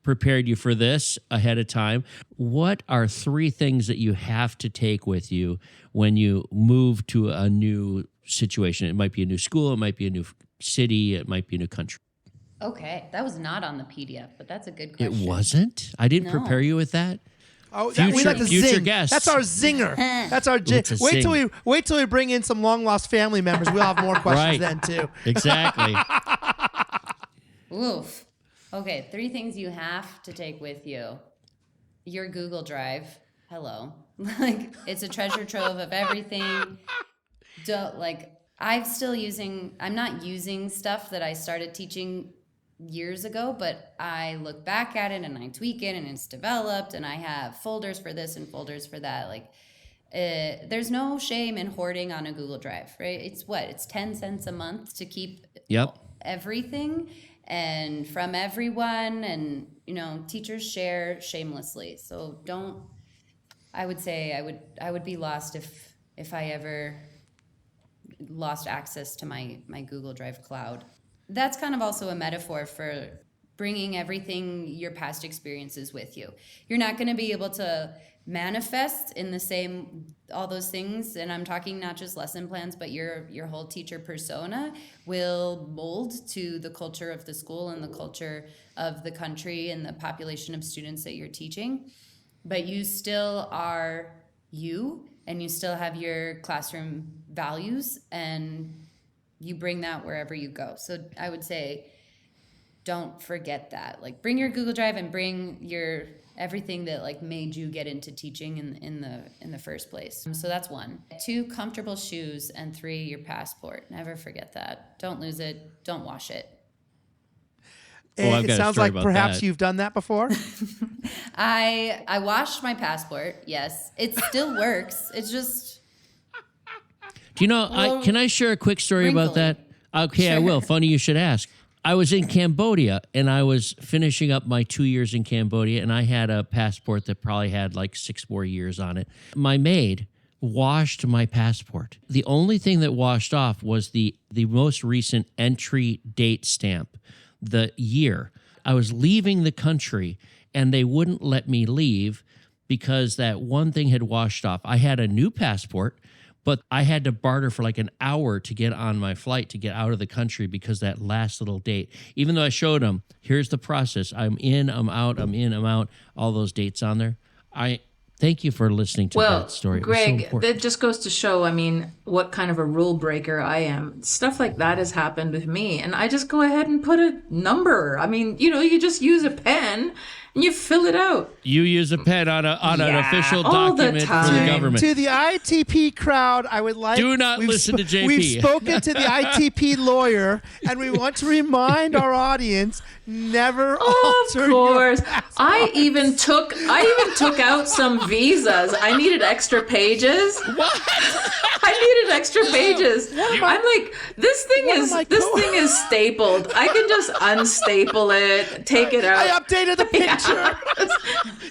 prepared you for this ahead of time. What are 3 things that you have to take with you when you move to a new situation? It might be a new school, it might be a new city, it might be a new country. Okay, that was not on the PDF, but that's a good question. It wasn't? I didn't prepare you with that? Oh, Future- we like to future zing. guests. That's our zinger. That's our wait till we bring in some long lost family members. We'll have more questions then too. Exactly. Oof. Okay, 3 things you have to take with you. Your Google Drive. Hello. Like, it's a treasure trove of everything. I'm not using stuff that I started teaching years ago, but I look back at it and I tweak it and it's developed and I have folders for this and folders for that. Like, there's no shame in hoarding on a Google Drive, right? It's 10 cents a month to keep everything and from everyone, and teachers share shamelessly. So I would say I would be lost if I ever lost access to my Google Drive cloud. That's kind of also a metaphor for bringing everything, your past experiences with you. You're not going to be able to manifest in the same, all those things. And I'm talking not just lesson plans, but your whole teacher persona will mold to the culture of the school and the culture of the country and the population of students that you're teaching. But you still are you, and you still have your classroom values, and you bring that wherever you go. So I would say, don't forget that. Like, bring your Google Drive and bring your everything that like made you get into teaching in the first place. So that's 1. 2, comfortable shoes, and 3, your passport. Never forget that. Don't lose it. Don't wash it. It sounds like perhaps you've done that before. I washed my passport. Yes, it still works. It's just. Do you know? Can I share a quick story about that? Okay, sure. I will. Funny you should ask. I was in Cambodia, and I was finishing up my 2 years in Cambodia, and I had a passport that probably had like 6 more years on it. My maid washed my passport. The only thing that washed off was the most recent entry date stamp, the year. I was leaving the country, and they wouldn't let me leave because that one thing had washed off. I had a new passport, but I had to barter for like an hour to get on my flight to get out of the country because that last little date, even though I showed them, here's the process. I'm in, I'm out, I'm in, I'm out, all those dates on there. Thank you for listening to that story. Greg, that just goes to show, what kind of a rule breaker I am. Stuff like that has happened with me, and I just go ahead and put a number. You just use a pen and you fill it out. You use a pen on an official document for the government. To the ITP crowd, I would like... Do not listen to JP. We've spoken to the ITP lawyer, and we want to remind our audience, never alter your password. I even took out some visas. I needed extra pages. What? I needed extra pages. I'm like, this thing is stapled. I can just unstaple it, take it out. I updated the picture.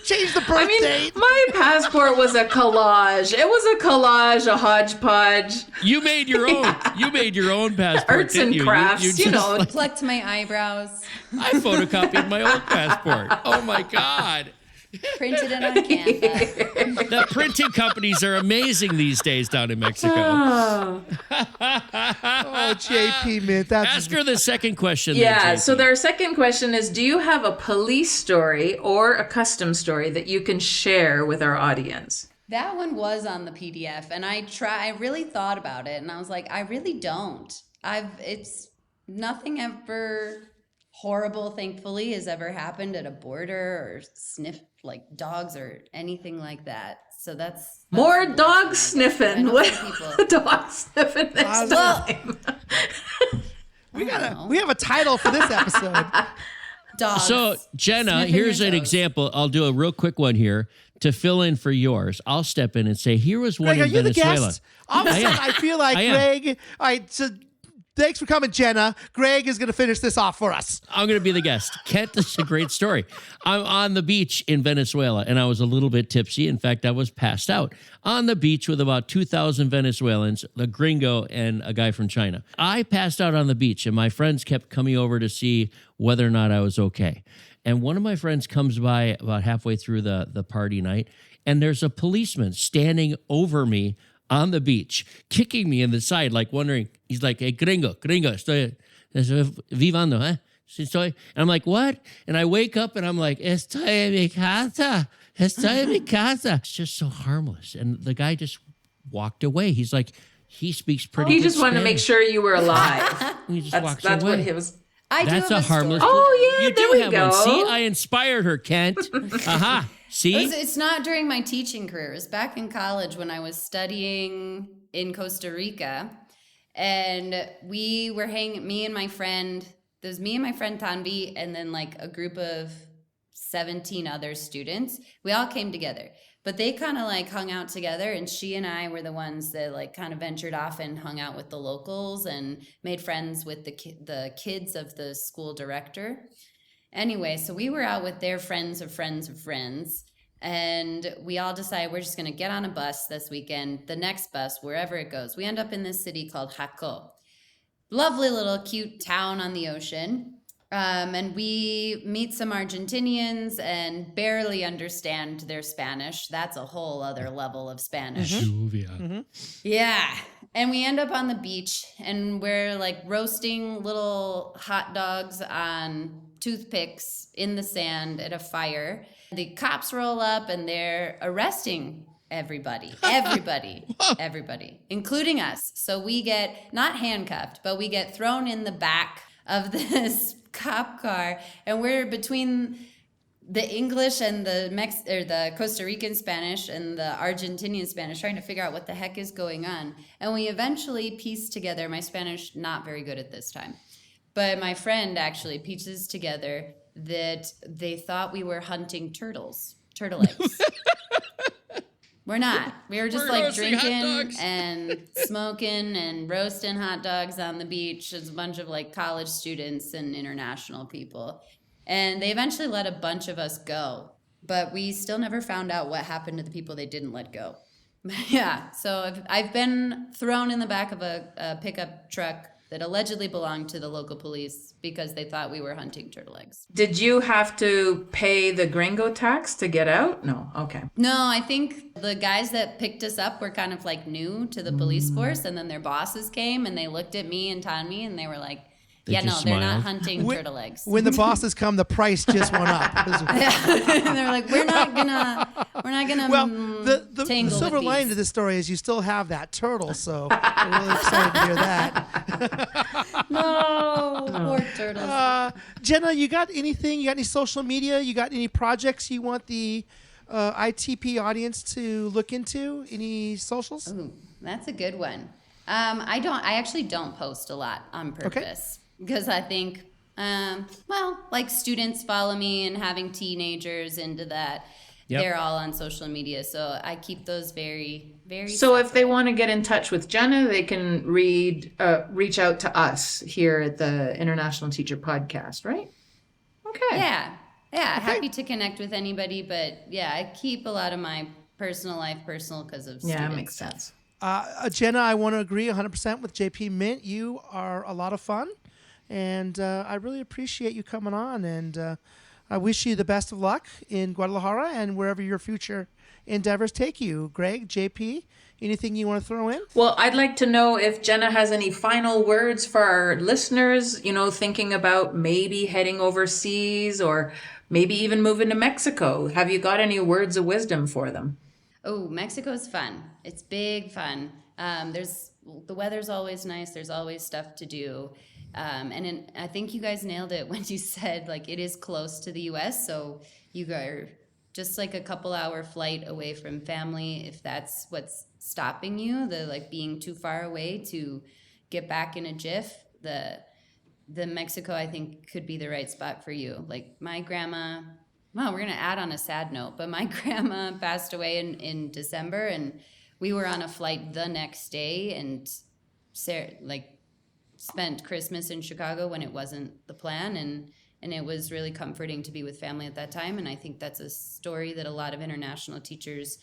Change the birth date. My passport was a collage. It was a collage, a hodgepodge. You made your own. You made your own passport. Arts and crafts. You plucked my eyebrows. I photocopied my old passport. Oh my God. Printed it on Canva. The printing companies are amazing these days down in Mexico. Oh, JP, man. Ask her the second question. Yeah, then, so their second question is, do you have a police story or a custom story that you can share with our audience? That one was on the PDF, and I really thought about it, and I was like, I really don't. It's nothing ever horrible, thankfully, has ever happened at a border or sniff like dogs or anything like that. So that's more dog sniffing. What dog sniffing next time? We have a title for this episode. Dogs. So, Jenna, Sniffing here's your an toes. example. I'll do a real quick one here to fill in for yours. I'll step in and say, here was one Greg, are in you the Venezuela. guest? All of a sudden, I feel like I am. Greg. All right, so thanks for coming, Jenna. Greg is going to finish this off for us. I'm going to be the guest. Kent, this is a great story. I'm on the beach in Venezuela, and I was a little bit tipsy. In fact, I was passed out on the beach with about 2,000 Venezuelans, a gringo, and a guy from China. I passed out on the beach, and my friends kept coming over to see whether or not I was okay. And one of my friends comes by about halfway through the party night, and there's a policeman standing over me on the beach, kicking me in the side, like wondering, he's like, hey, gringo, estoy vivando, eh? And I'm like, what? And I wake up and I'm like, estoy en mi casa. It's just so harmless. And the guy just walked away. He's like, he speaks pretty He good just wanted to make Spanish. sure you were alive. He just walks That's away. what he was. I do That's have a harmless. story. Oh, yeah, you there do we have go. one. See, I inspired her, Kent. Aha. See? It's not during my teaching career. It was back in college when I was studying in Costa Rica. And we were hanging, me and my friend Tanvi, and then like a group of 17 other students. We all came together. But they kind of like hung out together, and she and I were the ones that like kind of ventured off and hung out with the locals and made friends with the kids of the school director. Anyway, so we were out with their friends of friends of friends, and we all decided we're just going to get on a bus this weekend, the next bus, wherever it goes. We end up in this city called Jaco. Lovely little cute town on the ocean. And we meet some Argentinians and barely understand their Spanish. That's a whole other level of Spanish. Yeah. And we end up on the beach, and we're like roasting little hot dogs on toothpicks in the sand at a fire. The cops roll up and they're arresting everybody, including us. So we get not handcuffed, but we get thrown in the back of this cop car, and we're between the English and the Costa Rican Spanish and the Argentinian Spanish, trying to figure out what the heck is going on. And we eventually pieced together, my Spanish not very good at this time, but my friend actually pieces together that they thought we were hunting turtle eggs. We're not. We were just like drinking and smoking and roasting hot dogs on the beach. There's a bunch of like college students and international people. And they eventually let a bunch of us go. But we still never found out what happened to the people they didn't let go. Yeah. So I've been thrown in the back of a pickup truck that allegedly belonged to the local police because they thought we were hunting turtle eggs. Did you have to pay the gringo tax to get out? No. Okay. No, I think the guys that picked us up were kind of like new to the police force, and then their bosses came and they looked at me and Tanvi and they were like, they're not hunting turtle eggs. When the bosses come, the price just went up. They're like, we're not gonna Well, the tangle silver with line these. to this story is you still have that turtle, so I'm really excited to hear that. No, poor turtles. Jenna, you got anything? You got any social media? You got any projects you want the ITP audience to look into? Any socials? Ooh, that's a good one. I actually don't post a lot on purpose because I think, like students follow me and having teenagers into that. Yep. They're all on social media. So I keep those very, very So separate. if they want to get in touch with Jenna, they can reach out to us here at the International Teacher Podcast, right? Okay. Yeah. Happy to connect with anybody. But yeah, I keep a lot of my personal life personal because of student Yeah, that makes stuff. sense. Jenna, I want to agree 100% with JP Mint. You are a lot of fun, and I really appreciate you coming on, and I wish you the best of luck in Guadalajara and wherever your future endeavors take you. Greg, JP, anything you want to throw in? Well, I'd like to know if Jenna has any final words for our listeners, thinking about maybe heading overseas or maybe even moving to Mexico. Have you got any words of wisdom for them? Oh, Mexico's fun. It's big fun. The weather's always nice. There's always stuff to do. I think you guys nailed it when you said like it is close to the US. So you are just like a couple hour flight away from family. If that's what's stopping you, the like being too far away to get back in a jiff, the Mexico, I think, could be the right spot for you. Like my grandma, well, we're going to add on a sad note, but my grandma passed away in December, and we were on a flight the next day, and Sarah, spent Christmas in Chicago when it wasn't the plan, and it was really comforting to be with family at that time. And I think that's a story that a lot of international teachers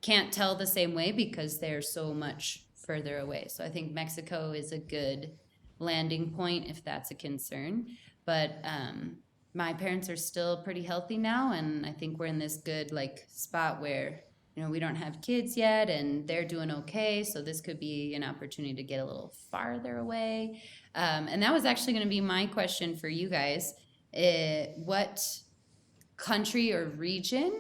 can't tell the same way because they're so much further away. So I think Mexico is a good landing point if that's a concern. But my parents are still pretty healthy now, and I think we're in this good spot where we don't have kids yet, and they're doing okay. So this could be an opportunity to get a little farther away. And that was actually going to be my question for you guys. What country or region,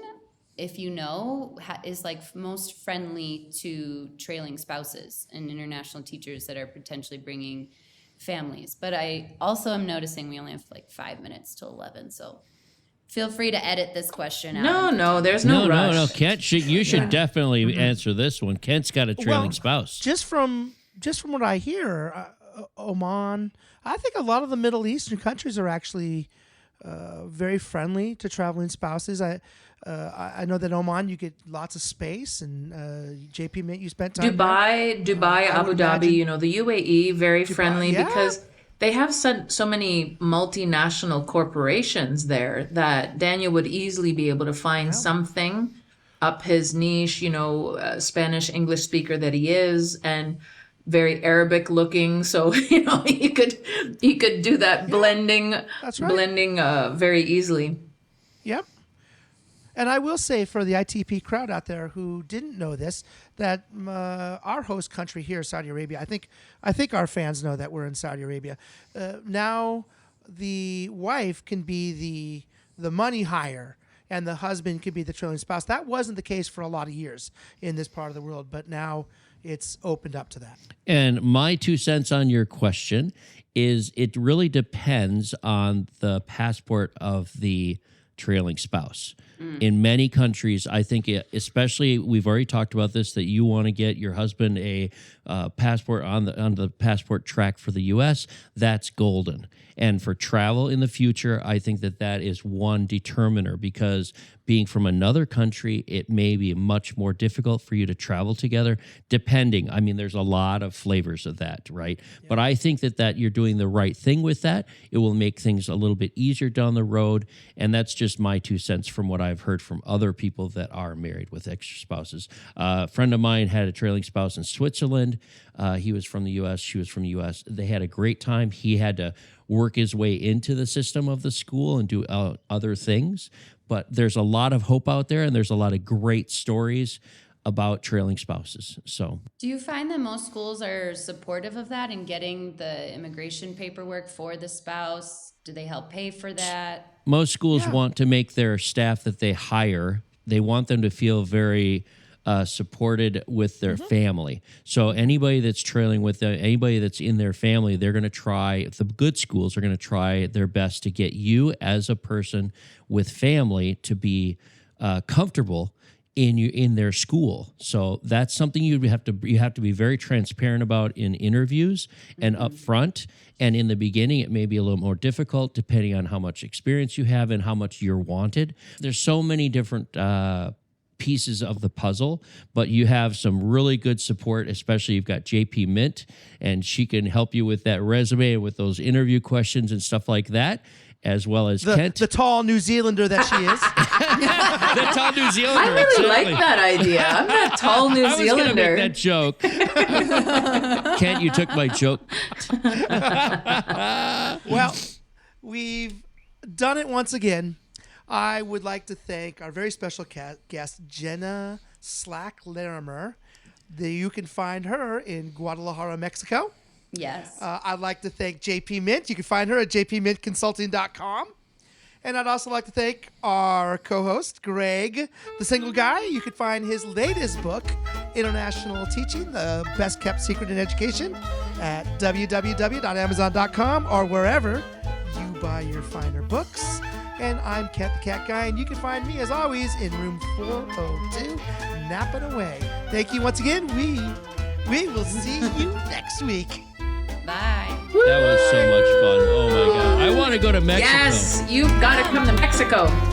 if you know, is most friendly to trailing spouses and international teachers that are potentially bringing families? But I also am noticing we only have 5 minutes till 11, so feel free to edit this question out. No, there's no rush. No, Kent, you should definitely answer this one. Kent's got a trailing spouse. Just from what I hear, Oman, I think a lot of the Middle Eastern countries are actually very friendly to traveling spouses. I know that Oman, you get lots of space, and JP Mint, you spent time Dubai, Abu Dhabi, the UAE, very friendly because they have so many multinational corporations there that Daniel would easily be able to find something up his niche, Spanish, English speaker that he is, and very Arabic looking. So, he could do that blending, very easily. Yep. And I will say for the ITP crowd out there who didn't know this, that our host country here, Saudi Arabia, I think our fans know that we're in Saudi Arabia. Now the wife can be the money hire, and the husband could be the trailing spouse. That wasn't the case for a lot of years in this part of the world, but now it's opened up to that. And my 2 cents on your question is it really depends on the passport of the trailing spouse. In many countries, I think, especially, we've already talked about this, that you want to get your husband a passport on the passport track for the U.S., that's golden. And for travel in the future, I think that is one determiner, because being from another country, it may be much more difficult for you to travel together, depending. I mean, there's a lot of flavors of that, right? Yeah. But I think that you're doing the right thing with that. It will make things a little bit easier down the road. And that's just my 2 cents from what I've heard from other people that are married with extra spouses. A friend of mine had a trailing spouse in Switzerland. He was from the U.S. She was from the U.S. They had a great time. He had to work his way into the system of the school and do other things. But there's a lot of hope out there, and there's a lot of great stories about trailing spouses. So, do you find that most schools are supportive of that and getting the immigration paperwork for the spouse? Do they help pay for that? Most schools want to make their staff that they hire, they want them to feel very supported with their family. So anybody that's trailing with anybody that's in their family, they're going to try, the good schools are going to try their best to get you as a person with family to be comfortable in their school. So that's something you have to be very transparent about in interviews and upfront. And in the beginning, it may be a little more difficult depending on how much experience you have and how much you're wanted. There's so many different pieces of the puzzle, but you have some really good support, especially you've got JP Mint, and she can help you with that resume and with those interview questions and stuff like that, as well as Kent. The tall New Zealander that she is. The tall New Zealander. I really like that idea. I'm that tall New Zealander. I was going to make that joke. Kent, you took my joke. Well, we've done it once again. I would like to thank our very special guest, Jenna Slack-Larimer. You can find her in Guadalajara, Mexico. Yes. I'd like to thank JP Mint. You can find her at jpmintconsulting.com. And I'd also like to thank our co-host, Greg, the single guy. You can find his latest book, International Teaching, the Best Kept Secret in Education, at www.amazon.com or wherever you buy your finer books. And I'm Kent the Cat Guy, and you can find me, as always, in room 402, napping away. Thank you once again. We will see you next week. Bye. That was so much fun. Oh my God. I want to go to Mexico. Yes, you've got to come to Mexico.